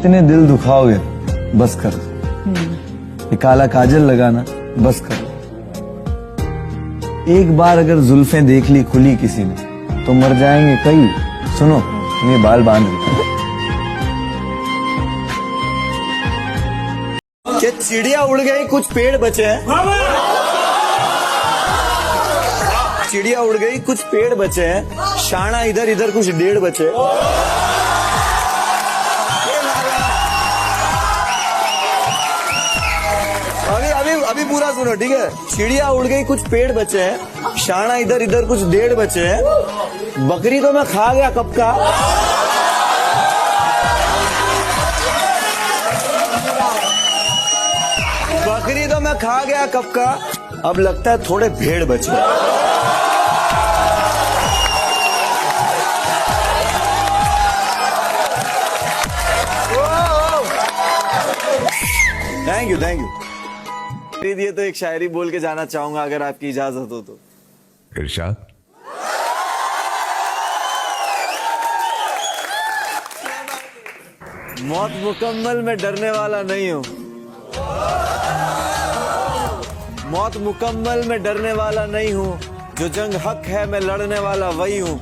इतने दिल दुखाओगे, बस कर। ये काला काजल लगाना बस कर। एक बार अगर जुल्फें देख ली खुली किसी ने तो मर जाएंगे कई। सुनो, ये बाल बांध रहे। कि चिड़िया उड़ गई कुछ पेड़ बचे हैं, चिड़िया उड़ गई कुछ पेड़ बचे हैं, शाना इधर इधर कुछ डेढ़ बचे। अभी पूरा सुनो, ठीक है। चिड़िया उड़ गई कुछ पेड़ बचे हैं, शाना इधर इधर कुछ डेढ़ बचे हैं, बकरी तो मैं खा गया कब का। बकरी तो मैं खा गया कब का, अब लगता है थोड़े भेड़ बचे। Thank you thank you. ये तो एक शायरी बोल के जाना चाहूंगा अगर आपकी इजाजत हो तो। इरशाद। मौत मुकम्मल मैं डरने वाला नहीं हूँ, मौत मुकम्मल मैं डरने वाला नहीं हूँ, जो जंग हक है मैं लड़ने वाला वही हूँ।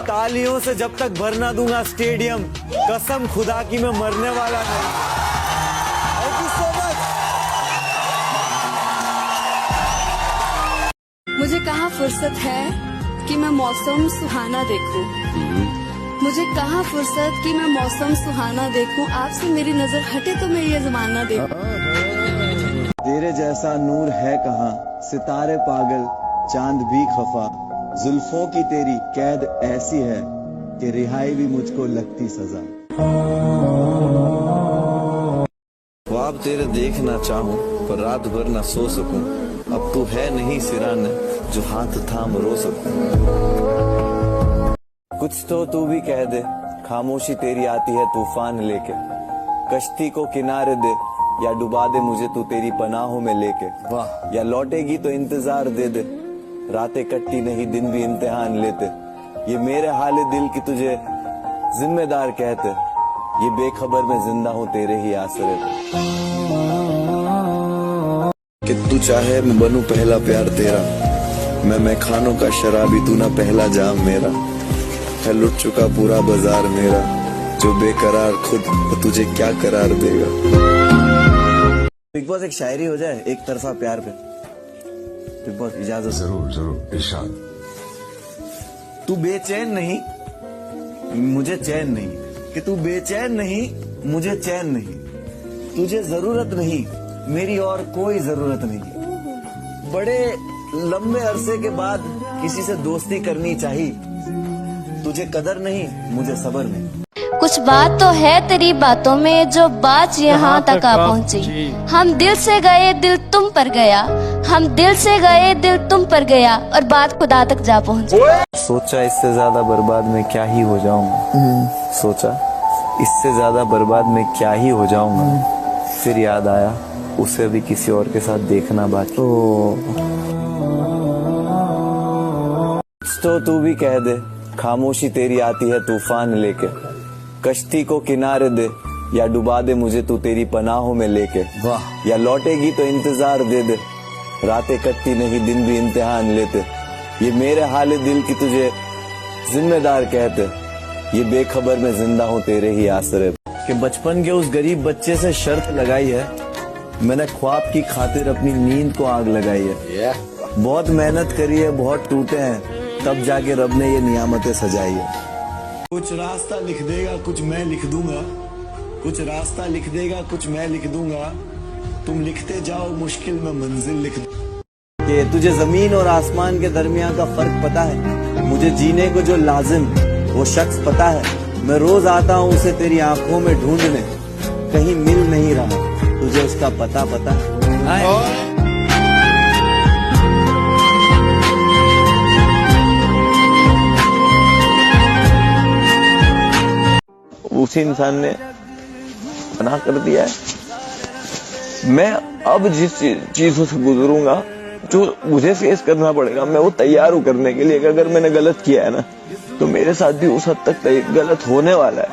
तालियों से जब तक भर ना दूंगा स्टेडियम, कसम खुदा की मैं मरने वाला नहीं। मुझे कहाँ फुर्सत है कि मैं मौसम सुहाना देखूं, मुझे कहाँ फुर्सत कि मैं मौसम सुहाना देखूं, आपसे मेरी नजर हटे तो मैं ये जमाना देखूं। तेरे जैसा नूर है कहाँ, सितारे पागल चांद भी खफा, जुल्फों की तेरी कैद ऐसी है कि रिहाई भी मुझको लगती सजा। ख्वाब तेरे देखना चाहूं पर रात भर ना सो सकूं, अब तू है नहीं सिराने जो हाथ थाम रो सकूं। कुछ तो तू भी कह दे, खामोशी तेरी आती है तूफान लेके, कश्ती को किनारे दे या डुबा दे मुझे तू तेरी पनाहों में लेके। वाह। या लौटेगी तो इंतजार दे दे, रातें कटती नहीं दिन भी इम्तिहान लेते, ये मेरे हाले दिल की तुझे जिम्मेदार कहते, ये बेखबर मैं जिंदा हूँ तेरे ही आसरे पे। कि तू चाहे मैं बनूं पहला प्यार तेरा, मैं खानों का शराबी तू ना पहला जाम मेरा, है लुट चुका पूरा बाजार मेरा, जो बेकरार खुद तो तुझे क्या करार देगा। बिग बॉस एक शायरी हो जाए एक तरफा प्यार पे। बिग बॉस इजाजत। जरूर जरूर इरशाद। तू बेचैन नहीं मुझे चैन नहीं, कि तू बेचैन नहीं मुझे चैन नहीं, तुझे जरूरत नहीं मेरी और कोई जरूरत नहीं। बड़े लंबे अरसे के बाद किसी से दोस्ती करनी चाहिए, तुझे कदर नहीं मुझे सब्र नहीं। कुछ बात तो है तेरी बातों में जो बात यहाँ तक आ पहुँची, हम दिल से गए दिल तुम पर गया, हम दिल से गए दिल तुम पर गया और बात खुदा तक जा पहुँची। सोचा इससे ज्यादा बर्बाद मैं क्या ही हो जाऊंगा, सोचा इससे ज्यादा बर्बाद मैं क्या ही हो जाऊंगा, फिर याद आया उसे भी किसी और के साथ देखना बाकी। तो तू भी कह दे, खामोशी तेरी आती है तूफान लेके, कश्ती को किनारे दे या डुबा दे मुझे तू तेरी पनाहों में लेके। वाह। या लौटेगी तो इंतजार दे दे, रातें कटती नहीं दिन भी इम्तिहान लेते, ये मेरे हाले दिल की तुझे जिम्मेदार कहते, ये बेखबर मैं जिंदा हूँ तेरे ही आसरे। कि बचपन के उस गरीब बच्चे से शर्त लगाई है, मैंने ख्वाब की खातिर अपनी नींद को आग लगाई है। बहुत मेहनत करी है, बहुत टूटे हैं, तब जाके रब ने ये नियामतें सजाई है। कुछ रास्ता लिख देगा कुछ मैं लिख दूंगा, कुछ रास्ता लिख देगा कुछ मैं लिख दूंगा, तुम लिखते जाओ मुश्किल में मंजिल लिख दूंगा। कि तुझे जमीन और आसमान के दरमियान का फर्क पता है, मुझे जीने को जो लाजिम वो शख्स पता है, मैं रोज आता हूँ उसे तेरी आंखों में ढूंढने, कहीं मिल नहीं रहा तुझे उसका पता है। उसी इंसान ने पनाह कर दिया है। मैं अब जिस चीजों से गुजरूंगा, जो मुझे फेस करना पड़ेगा, मैं वो तैयार हूँ करने के लिए। अगर मैंने गलत किया है ना, तो मेरे साथ भी उस हद तक गलत होने वाला है।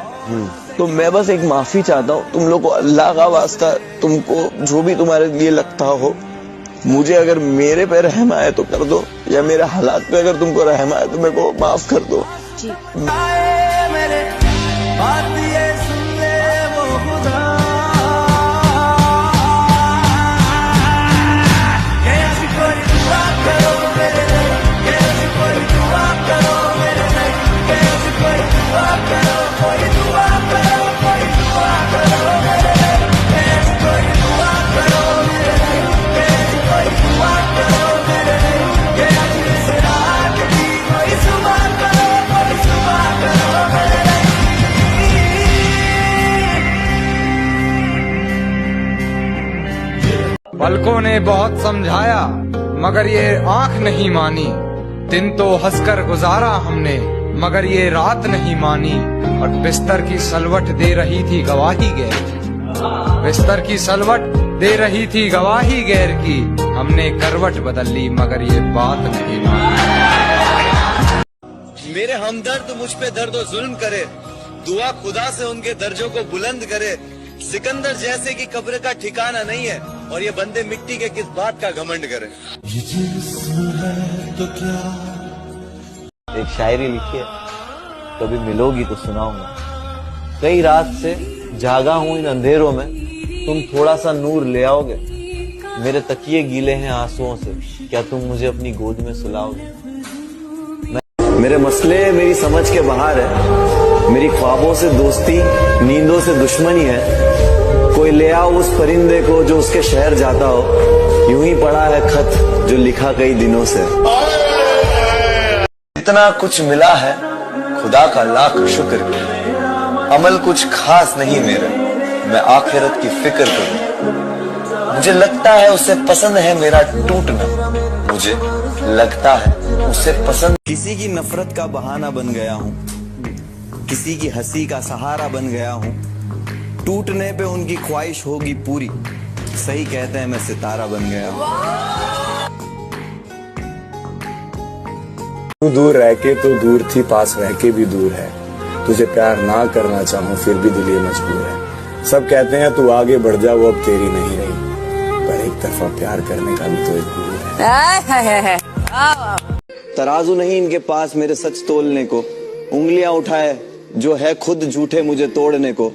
तो मैं बस एक माफी चाहता हूँ तुम लोग को, अल्लाह का वास्ता, तुमको जो भी तुम्हारे लिए लगता हो, मुझे अगर मेरे पे रहम आए तो कर दो, या मेरे हालात पे अगर तुमको रहम आए तो मेरे को माफ कर दो। पलकों ने बहुत समझाया मगर ये आंख नहीं मानी, दिन तो हंसकर गुजारा हमने मगर ये रात नहीं मानी, और बिस्तर की सलवट दे रही थी गवाही गैर की, बिस्तर की सलवट दे रही थी गवाही गैर की, हमने करवट बदल ली मगर ये बात नहीं मानी। मेरे हमदर्द मुझ पे दर्द और जुल्म करे, दुआ खुदा से उनके दर्जों को बुलंद करे, सिकंदर जैसे की कब्र का ठिकाना नहीं है, और ये बंदे मिट्टी के किस बात का घमंड करें। एक शायरी लिखी है, कभी मिलोगी तो सुनाऊंगा। कई रात से जागा हूं इन अंधेरों में, तुम थोड़ा सा नूर ले आओगे। मेरे तकिए गीले हैं आंसुओं से, क्या तुम मुझे अपनी गोद में सुलाओगे। मेरे मसले मेरी समझ के बाहर है, मेरी ख्वाबों से दोस्ती नींदों से दुश्मनी है। कोई ले आओ उस परिंदे को जो उसके शहर जाता हो, यूं ही पड़ा है खत जो लिखा कई दिनों से। इतना कुछ मिला है खुदा का लाख शुक्र, अमल कुछ खास नहीं मेरा, मैं आखिरत की फिक्र करूं। मुझे लगता है उसे पसंद है मेरा टूटना, मुझे लगता है उसे पसंद। किसी की नफरत का बहाना बन गया हूँ, किसी की हंसी का सहारा बन गया हूँ, टूटने पे उनकी ख्वाहिश होगी पूरी, सही कहते हैं मैं सितारा बन गया हूँ। तू दूर रह के तो दूर थी, पास रह के भी दूर है, तुझे प्यार ना करना चाहूं फिर भी दिल ये मजबूर है। सब कहते हैं तू आगे बढ़ जा, वो अब तेरी नहीं रही, पर एक तरफा प्यार करने का भी तो एक गुरूर है। तराजू नहीं इनके पास मेरे सच तोलने को, उंगलियां उठाए जो है खुद झूठे मुझे तोड़ने को।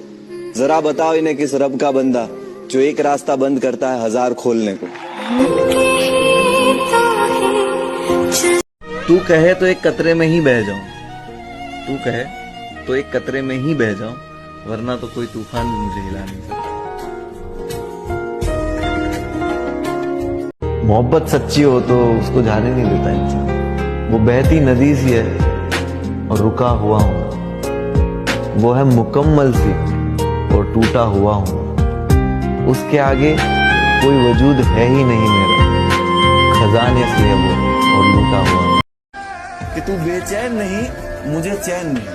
जरा बताओ इन्हें किस रब का बंदा जो एक रास्ता बंद करता है हजार खोलने को। तू कहे तो एक कतरे में ही बह जाऊं, तू कहे तो एक कतरे में ही बह जाऊं, वरना तो कोई तूफान भी मुझे हिला नहीं सकता। मोहब्बत सच्ची हो तो उसको जाने नहीं देता इंसान, वो बहती नदी सी है और रुका हुआ हूं, वो है मुकम्मल सी और टूटा हुआ हूं, उसके आगे कोई वजूद है ही नहीं मेरा, खजाने से है वो और लूटा हुआ हूं। कि तू बेचैन नहीं मुझे चैन नहीं,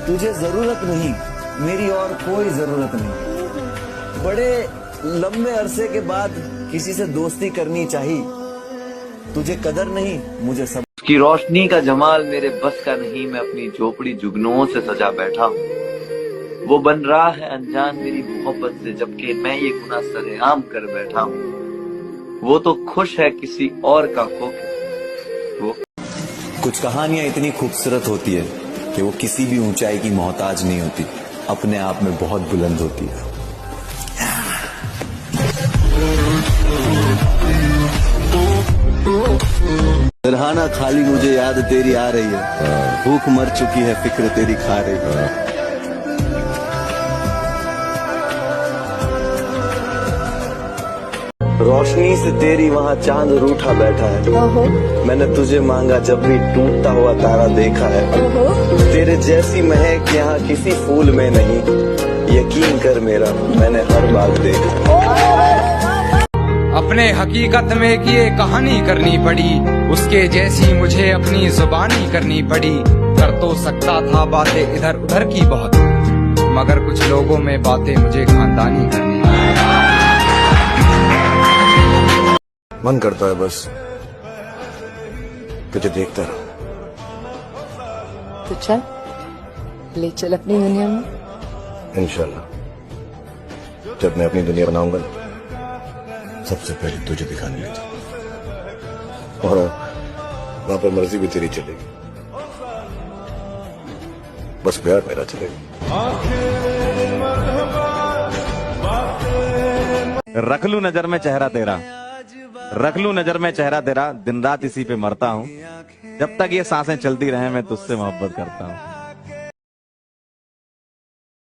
तुझे जरूरत नहीं मेरी और कोई जरूरत नहीं। बड़े लंबे अरसे के बाद किसी से दोस्ती करनी चाहिए, तुझे कदर नहीं मुझे सब। उसकी रोशनी का जमाल मेरे बस का नहीं, मैं अपनी झोपड़ी जुगनुओं से सजा बैठा हूँ। वो बन रहा है अनजान मेरी मोहब्बत से, जबकि मैं ये गुनाह सरेआम कर बैठा हूँ। वो तो खुश है किसी और का खोके। वो कुछ कहानियां इतनी खूबसूरत होती है कि वो किसी भी ऊंचाई की मोहताज नहीं होती, अपने आप में बहुत बुलंद होती है। सरहाना खाली मुझे याद तेरी आ रही है, भूख मर चुकी है फिक्र तेरी खा रही है। रोशनी से तेरी वहाँ चांद रूठा बैठा है, मैंने तुझे मांगा जब भी टूटता हुआ तारा देखा है। तेरे जैसी महक यहाँ किसी फूल में नहीं, यकीन कर मेरा मैंने हर बाग देखा। अपने हकीकत में किए कहानी करनी पड़ी, उसके जैसी मुझे अपनी जुबानी करनी पड़ी। कर तो सकता था बातें इधर उधर की बहुत, मगर कुछ लोगों में बातें मुझे खानदानी करनी पड़ी। मन करता है बस तुझे देखता रहो। तो चल ले चल अपनी दुनिया में। इंशाल्लाह जब मैं अपनी दुनिया बनाऊंगा ना, सबसे पहले तुझे दिखाने लेता हूं। और वहां पर मर्जी भी तेरी चलेगी, बस प्यार मेरा चलेगा। रख लूं नजर में चेहरा तेरा, रख लूं नजर में चेहरा तेरा, दिन रात इसी पे मरता हूं। जब तक ये सांसें चलती रहे मैं तुझसे मोहब्बत करता हूं।